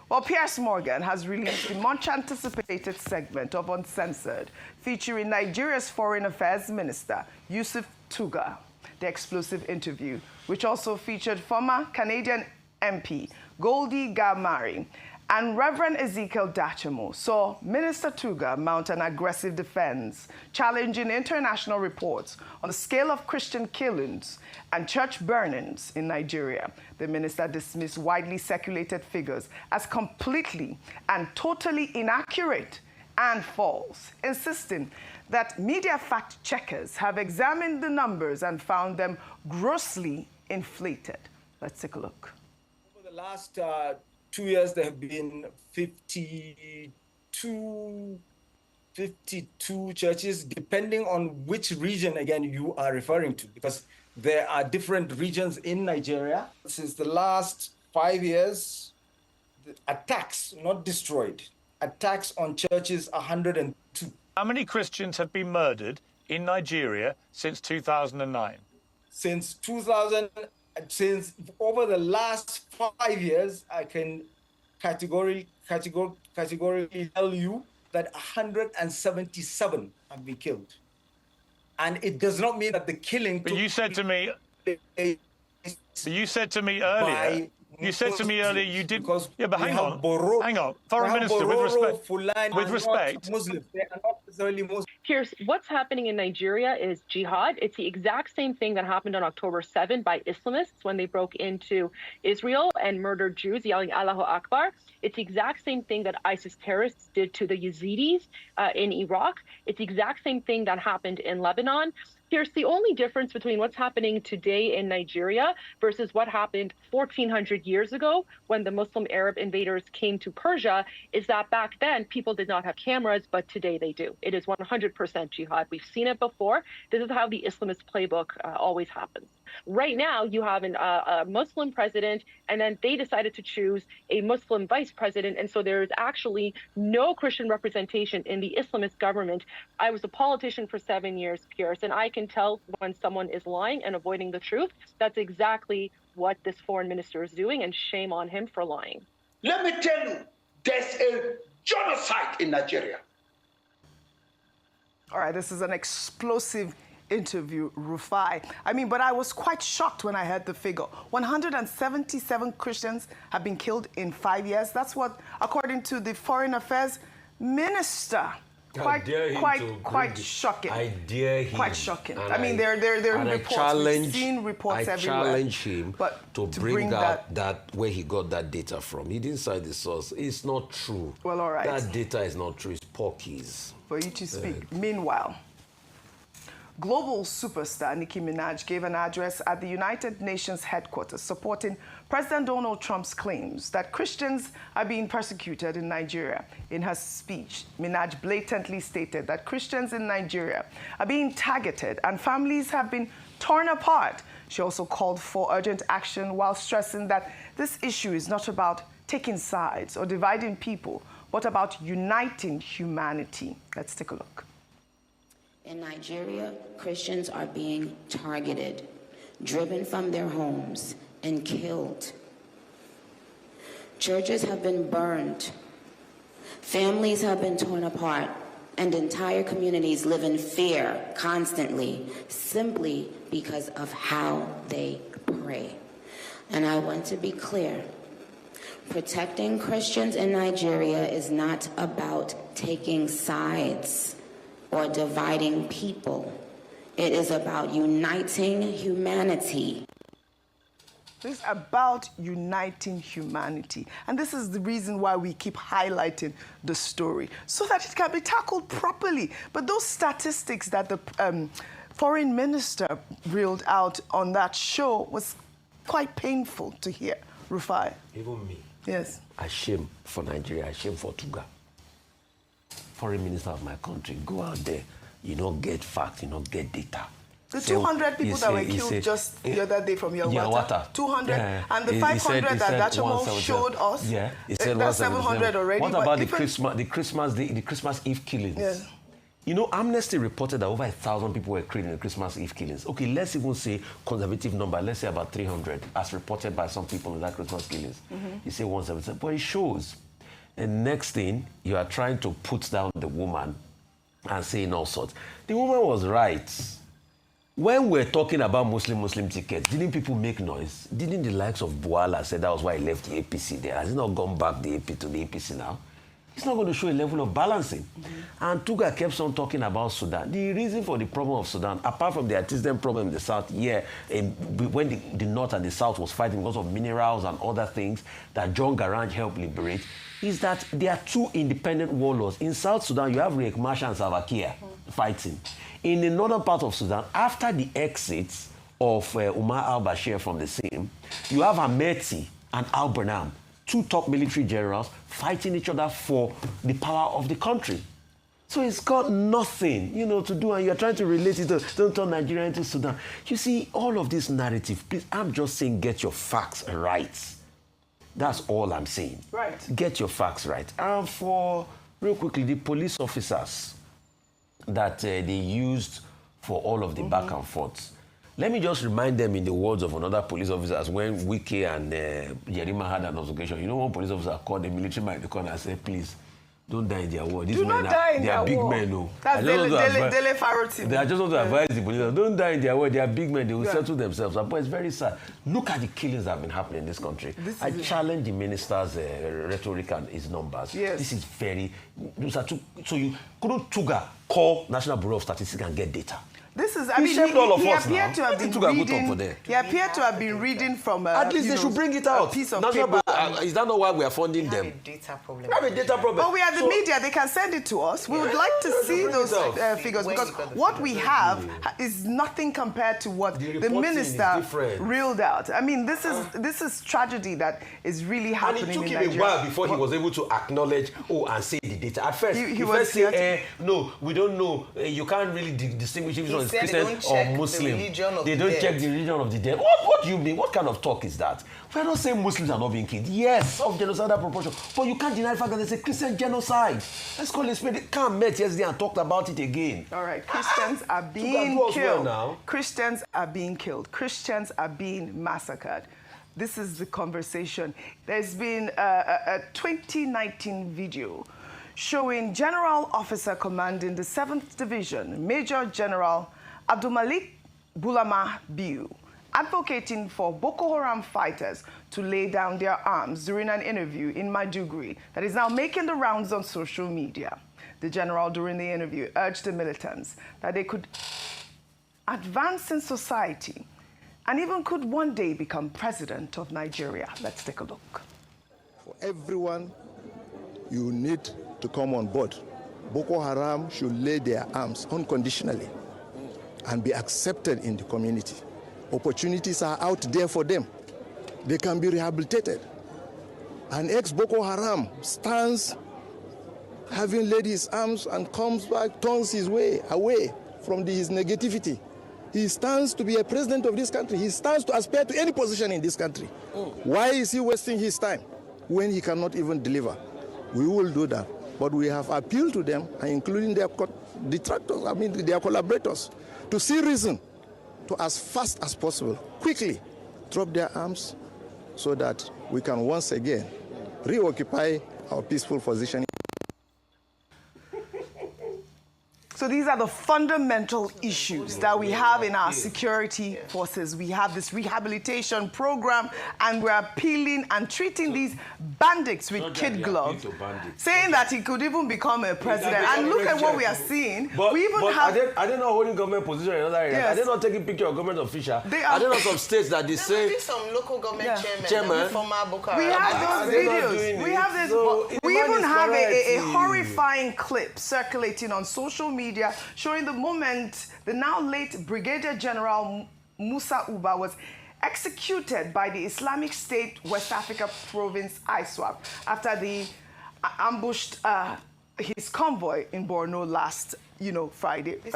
Well, Piers Morgan has released the much-anticipated segment of Uncensored, featuring Nigeria's Foreign Affairs Minister, Yusuf Tuggar. The explosive interview, which also featured former Canadian MP Goldie Gamari and Reverend Ezekiel Dachamo, saw Minister Tuggar mount an aggressive defense, challenging international reports on the scale of Christian killings and church burnings in Nigeria. The minister dismissed widely circulated figures as completely and totally inaccurate and false, insisting that media fact checkers have examined the numbers and found them grossly inflated. Let's take a look. Over the last 2 years, there have been 52 churches, depending on which region, again, you are referring to, because there are different regions in Nigeria. Since the last 5 years, the attacks, not destroyed, attacks on churches, 102. How many Christians have been murdered in Nigeria since 2009? Since over the last 5 years, I can categorically tell you that 177 have been killed. And it does not mean that the killing... But you said to me... earlier... You said to me earlier you did... Yeah, but hang on. Foreign Minister, with respect... Muslims. They are not necessarily Muslims. Piers, what's happening in Nigeria is jihad. It's the exact same thing that happened on October 7 by Islamists when they broke into Israel and murdered Jews yelling Allahu Akbar. It's the exact same thing that ISIS terrorists did to the Yazidis in Iraq. It's the exact same thing that happened in Lebanon. Here's the only difference between what's happening today in Nigeria versus what happened 1,400 years ago when the Muslim Arab invaders came to Persia is that back then people did not have cameras, but today they do. It is 100% jihad. We've seen it before. This is how the Islamist playbook always happens. Right now, you have a Muslim president, and then they decided to choose a Muslim vice president, and so there is actually no Christian representation in the Islamist government. I was a politician for 7 years, Piers, and I can tell when someone is lying and avoiding the truth. That's exactly what this foreign minister is doing, and shame on him for lying. Let me tell you, there's a genocide in Nigeria. All right, this is an explosive interview, Rufai. I mean, but I was quite shocked when I heard the figure. 177 Christians have been killed in 5 years. That's what, according to the Foreign Affairs Minister. Quite shocking. I dare him. Quite shocking. I mean, there are reports. We've seen reports everywhere. I challenge him to bring out that where he got that data from. He didn't cite the source. It's not true. Well, all right. That data is not true. It's porkies. For you to speak. Meanwhile, global superstar Nicki Minaj gave an address at the United Nations headquarters supporting President Donald Trump's claims that Christians are being persecuted in Nigeria. In her speech, Minaj blatantly stated that Christians in Nigeria are being targeted and families have been torn apart. She also called for urgent action while stressing that this issue is not about taking sides or dividing people, but about uniting humanity. Let's take a look. In Nigeria, Christians are being targeted, driven from their homes, and killed. Churches have been burned. Families have been torn apart, and entire communities live in fear constantly, simply because of how they pray. And I want to be clear. Protecting Christians in Nigeria is not about taking sides or dividing people. It is about uniting humanity. This is about uniting humanity. And this is the reason why we keep highlighting the story, so that it can be tackled properly. But those statistics that the foreign minister reeled out on that show was quite painful to hear, Rufai. Even me. Yes. I shame for Nigeria, I shame for Tuggar. Foreign minister of my country, go out there, you don't get facts, you don't get data. The 200 people that were killed just the other day from your water. 200, and the 500 that Dachamo showed us. Yeah, he said that's 700 already. What about the Christmas Eve killings? Yes. You know, Amnesty reported that over 1,000 people were killed in the Christmas Eve killings. Okay, let's even say conservative number, let's say about 300, as reported by some people in that Christmas killings. You say 177, but it shows. And next thing, you are trying to put down the woman and saying all sorts. The woman was right. When we're talking about Muslim tickets, didn't people make noise? Didn't the likes of Buala say that was why he left the APC there? Has he not gone back the AP to the APC now? It's not going to show a level of balancing. And Tuggar kept on talking about Sudan. The reason for the problem of Sudan, apart from the artisan problem in the south, when the north and the south was fighting because of minerals and other things that John Garang helped liberate, is that there are two independent warlords. In South Sudan, you have Riek Machar and Salva Kiir fighting. In the northern part of Sudan, after the exits of Umar al-Bashir from the scene, you have Hameti and al-Burnham, two top military generals fighting each other for the power of the country. So it's got nothing, to do, and you're trying to relate it to, don't turn Nigeria into Sudan. You see, all of this narrative, please, I'm just saying get your facts right. That's all I'm saying. Right. Get your facts right. And real quickly, the police officers that they used for all of the back and forths, let me just remind them in the words of another police officer when Wike and Yerima had an altercation. One police officer called the military man in the corner and said, please, don't die in their war. These men are big men. No. That's Dele Faroti. They are just want to advise the police, don't die in their war. They are big men. They will settle themselves. But it's very sad. Look at the killings that have been happening in this country. I challenge the minister's rhetoric and his numbers. Yes. This is very... So couldn't Tuggar call National Bureau of Statistics and get data? This is, he appeared to have been reading from at least they should bring it out. A piece of paper. Is that not why we are funding them? We have a data problem. But we are the media, they can send it to us. We would like to see those figures, because what we have is nothing compared to what the minister reeled out. I mean, this is tragedy that is really happening in Nigeria. And it took him a while before he was able to acknowledge, and say the data. At first, he first said, no, we don't know. You can't really distinguish if it's Christian or Muslim. They don't check the religion of the dead. What do you mean? What kind of talk is that? We're not saying Muslims are not being killed. Yes, of genocidal proportion. But you can't deny the fact that there's a Christian genocide. Let's call it spade. Can't met yesterday and talked about it again. All right, Christians are being killed. Christians are being killed. Christians are being massacred. This is the conversation. There's been a 2019 video showing General Officer commanding the 7th Division, Major General Abdulmalik Bulama Biu, advocating for Boko Haram fighters to lay down their arms during an interview in Maiduguri that is now making the rounds on social media. The general, during the interview, urged the militants that they could advance in society and even could one day become president of Nigeria. Let's take a look. For everyone, you need to come on board. Boko Haram should lay their arms unconditionally and be accepted in the community. Opportunities are out there for them. They can be rehabilitated. An ex-Boko Haram stands having laid his arms and comes back, turns his way away from his negativity. He stands to be a president of this country. He stands to aspire to any position in this country. Why is he wasting his time when he cannot even deliver? We will do that. But we have appealed to them, including their detractors, their collaborators, to see reason to, as fast as possible, quickly drop their arms so that we can once again reoccupy our peaceful position. So these are the fundamental issues that we have in our security forces. We have this rehabilitation program, and we're appealing and treating these bandits with kid gloves, saying that he could even become a president. And look at what we are seeing. We even have... Are they not holding government position in other areas? Yes. Are they not taking picture of government officials? Are there not some states that they say... There some local government chairman. We have those videos. We have this... So we even have a horrifying clip circulating on social media showing the moment the now late Brigadier General Musa Uba was executed by the Islamic State West Africa Province ISWAP after they ambushed his convoy in Borno last Friday. This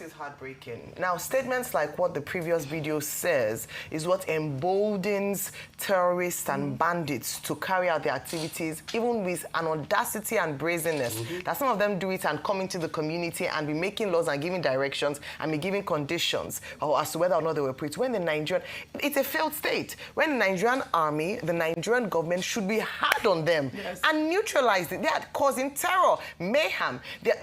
is heartbreaking. Now, statements like what the previous video says is what emboldens terrorists and bandits to carry out their activities, even with an audacity and brazenness. That some of them do it and come into the community and be making laws and giving directions and be giving conditions as to whether or not they were preached. When the Nigerian, it's a failed state. When the Nigerian army, the Nigerian government should be hard on them and neutralize it. They are causing terror, mayhem. They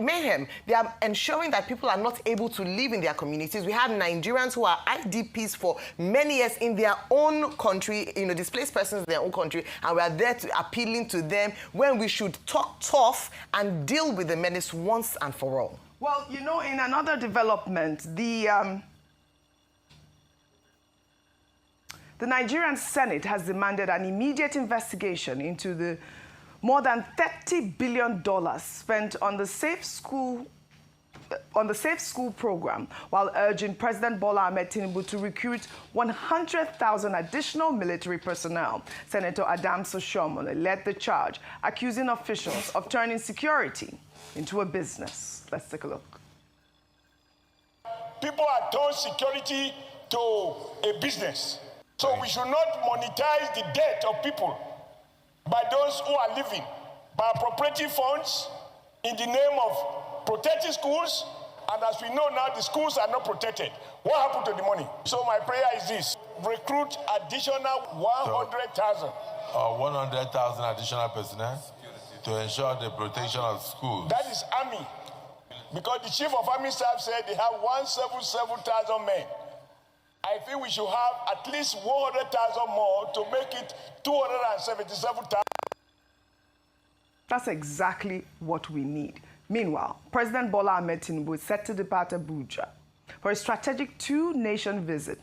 are ensuring that people are not able to live in their communities. We have Nigerians who are IDPs for many years in their own country, displaced persons in their own country, and we are there appealing to them when we should talk tough and deal with the menace once and for all. Well, in another development, the Nigerian Senate has demanded an immediate investigation into the more than $30 billion spent on the Safe School program, while urging President Bola Ahmed Tinubu to recruit 100,000 additional military personnel. Senator Adams Oshiomhole led the charge, accusing officials of turning security into a business. Let's take a look. People are turned security to a business. So we should not monetize the death of people by those who are living by appropriating funds in the name of protecting schools, and as we know now, the schools are not protected. What happened to the money? So my prayer is this: recruit additional 100,000. 100,000 additional personnel to ensure the protection of schools. That is army, because the chief of army staff said they have 177,000 men. I think we should have at least 100,000 more to make it 277,000. That's exactly what we need. Meanwhile, President Bola Ahmed Tinubu is set to depart Abuja for a strategic two-nation visit.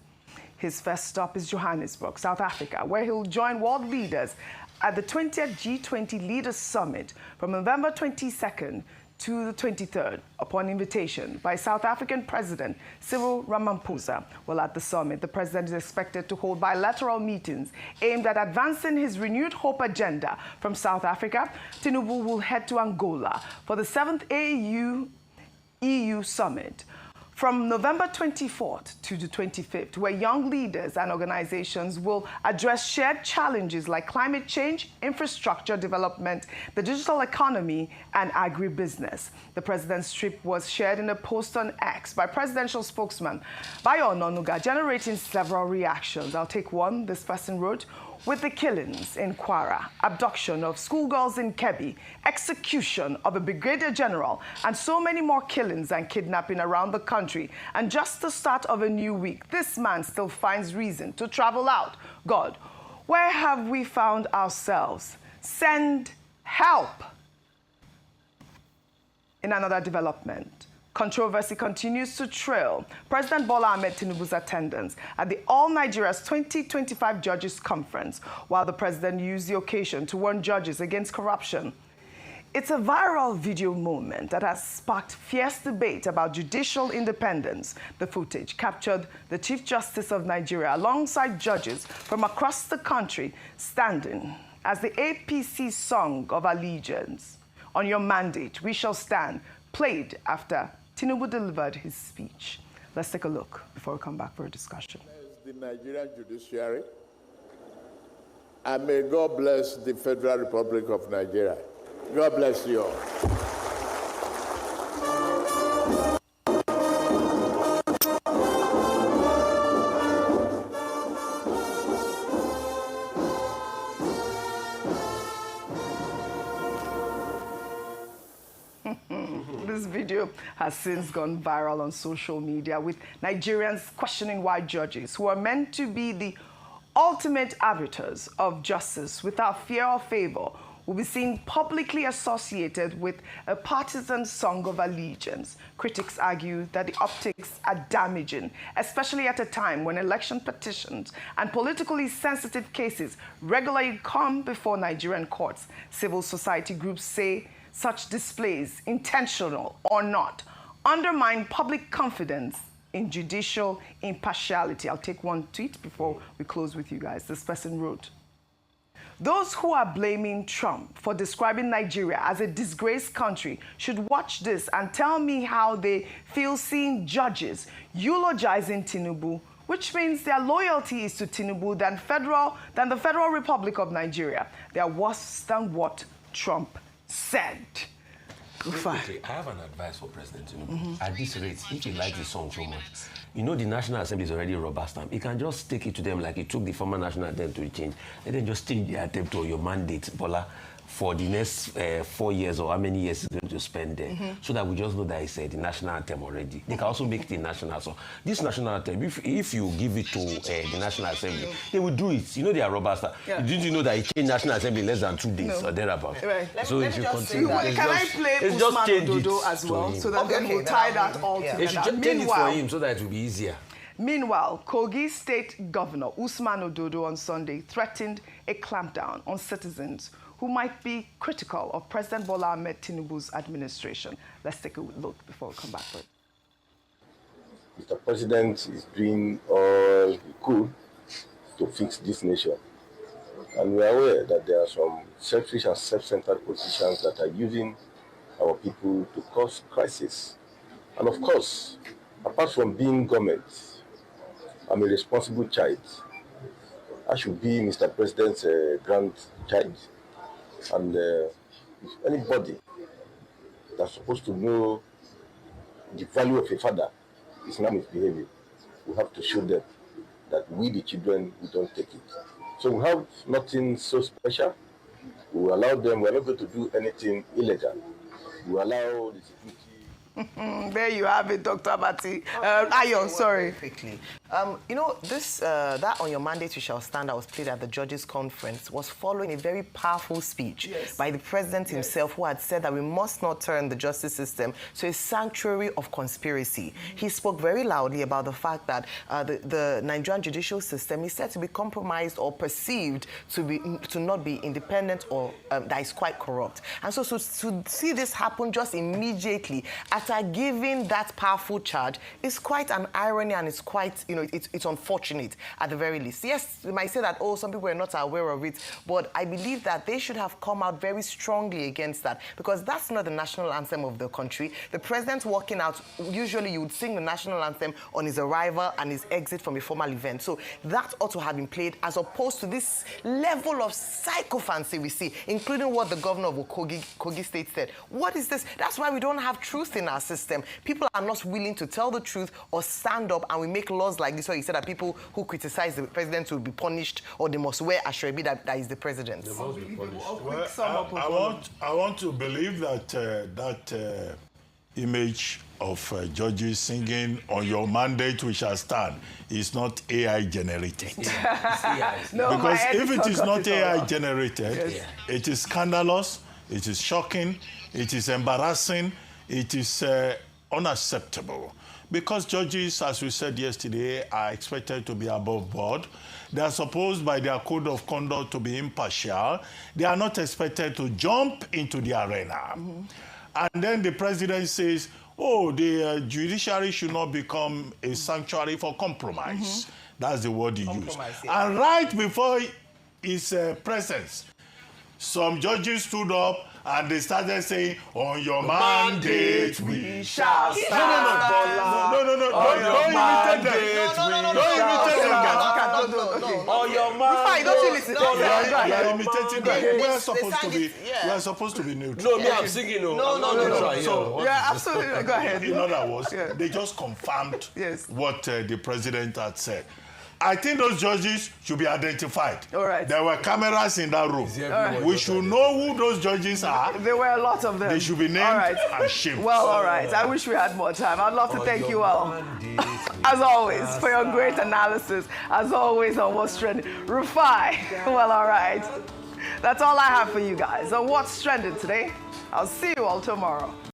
His first stop is Johannesburg, South Africa, where he'll join world leaders at the 20th G20 Leaders Summit from November 22nd to the 23rd, upon invitation by South African President Cyril Ramaphosa. Well, at the summit, the president is expected to hold bilateral meetings aimed at advancing his renewed hope agenda. From South Africa, Tinubu will head to Angola for the 7th AU-EU Summit from November 24th to the 25th, where young leaders and organizations will address shared challenges like climate change, infrastructure development, the digital economy, and agribusiness. The president's trip was shared in a post on X by presidential spokesman Bayo Ononuga, generating several reactions. I'll take one. This person wrote, "With the killings in Kwara, abduction of schoolgirls in Kebbi, execution of a brigadier general, and so many more killings and kidnapping around the country, and just the start of a new week, this man still finds reason to travel out. God, where have we found ourselves? Send help." In another development, controversy continues to trail President Bola Ahmed Tinubu's attendance at the All Nigeria's 2025 Judges Conference, while the president used the occasion to warn judges against corruption. It's a viral video moment that has sparked fierce debate about judicial independence. The footage captured the Chief Justice of Nigeria alongside judges from across the country standing as the APC Song of Allegiance, "On Your Mandate, We Shall Stand," played after Tinubu delivered his speech. Let's take a look before we come back for a discussion. The Nigerian judiciary, and may God bless the Federal Republic of Nigeria. God bless you all. This video has since gone viral on social media, with Nigerians questioning why judges, who are meant to be the ultimate arbiters of justice without fear or favor, will be seen publicly associated with a partisan song of allegiance. Critics argue that the optics are damaging, especially at a time when election petitions and politically sensitive cases regularly come before Nigerian courts. Civil society groups say such displays, intentional or not, undermine public confidence in judicial impartiality. I'll take one tweet before we close with you guys. This person wrote, Those who are blaming Trump for describing Nigeria as a disgraced country should watch this and tell me how they feel seeing judges eulogizing Tinubu, which means their loyalty is to Tinubu than the Federal Republic of Nigeria. They are worse than what Trump said. Rufai, I have an advice for President Tinubu. At this rate, if he likes the song so much, you know the National Assembly is already a rubber stamp. He can just take it to them like he took the former National Assembly to change, and then just change the attempt to your mandate, Bola, for the next 4 years or how many years he's going to spend there, so that we just know that it's the national anthem already. They can also make it a national song. This national anthem, if you give it to the National Assembly, they will do it. You know they are rubber stamp. Yeah. Did you know that he changed National Assembly in less than 2 days or thereabouts? Right. So if you continue, can I play Usman Ododo as well, so that then we'll tie that all together? They should just change it for him so that it will be easier. Meanwhile, Kogi State Governor Usman Ododo on Sunday threatened a clampdown on citizens who might be critical of President Bola Ahmed Tinubu's administration. Let's take a look before we come back. Mr. President is doing all he could to fix this nation. And we are aware that there are some selfish and self-centered politicians that are using our people to cause crisis. And of course, apart from being government, I'm a responsible child. I should be Mr. President's grandchild. And if anybody that's supposed to know the value of a father is now misbehaving, we have to show them that we, the children, we don't take it. So we have nothing so special. We will allow them, we're not going to do anything illegal. We allow the security. There you have it, Dr. Abati. Ayon, sorry. Quickly. You know, this that On Your Mandate We Shall Stand that was played at the Judges' Conference was following a very powerful speech by the President himself, who had said that we must not turn the justice system to a sanctuary of conspiracy. He spoke very loudly about the fact that the Nigerian judicial system is said to be compromised or perceived to not be independent or that is quite corrupt. And so to see this happen just immediately after giving that powerful charge is quite an irony, and it's quite, you know, it's unfortunate at the very least. Yes, you might say that, oh, some people are not aware of it, but I believe that they should have come out very strongly against that, because that's not the national anthem of the country. The president walking out, usually you would sing the national anthem on his arrival and his exit from a formal event. So that ought to have been played, as opposed to this level of psychophancy we see, including what the governor of Kogi State said. What is this? That's why we don't have truth in our system. People are not willing to tell the truth or stand up, and we make laws like this where he said that people who criticize the president will be punished, or they must wear ashrebi that is the president. They must be punished. Well, I want to believe that that image of judges singing "On Your Mandate We Shall Stand" is not AI generated. No, because if it is not AI generated, it is scandalous, it is shocking, it is embarrassing, it is unacceptable. Because judges, as we said yesterday, are expected to be above board. They are supposed by their code of conduct to be impartial. They are not expected to jump into the arena. And then the president says, oh, the judiciary should not become a sanctuary for compromise. That's the word he used. Yeah. And right before his presence, some judges stood up and they started saying, "On your mandate we shall stand." No. Don't imitate them. On your mandate. Don't you listen? You are imitating them. We are supposed to be neutral. No, me, I'm singing. No. So, yeah, absolutely. Go ahead. In other words, they just confirmed what the president had said. I think those judges should be identified. All right. There were cameras in that room. Right. We should know who those judges are. There were a lot of them. They should be named and shamed. Well, all right. I wish we had more time. I'd love to thank you all, as always, for your great analysis. As always, on What's Trending. Rufai. Well, all right. That's all I have for you guys on What's Trending today. I'll see you all tomorrow.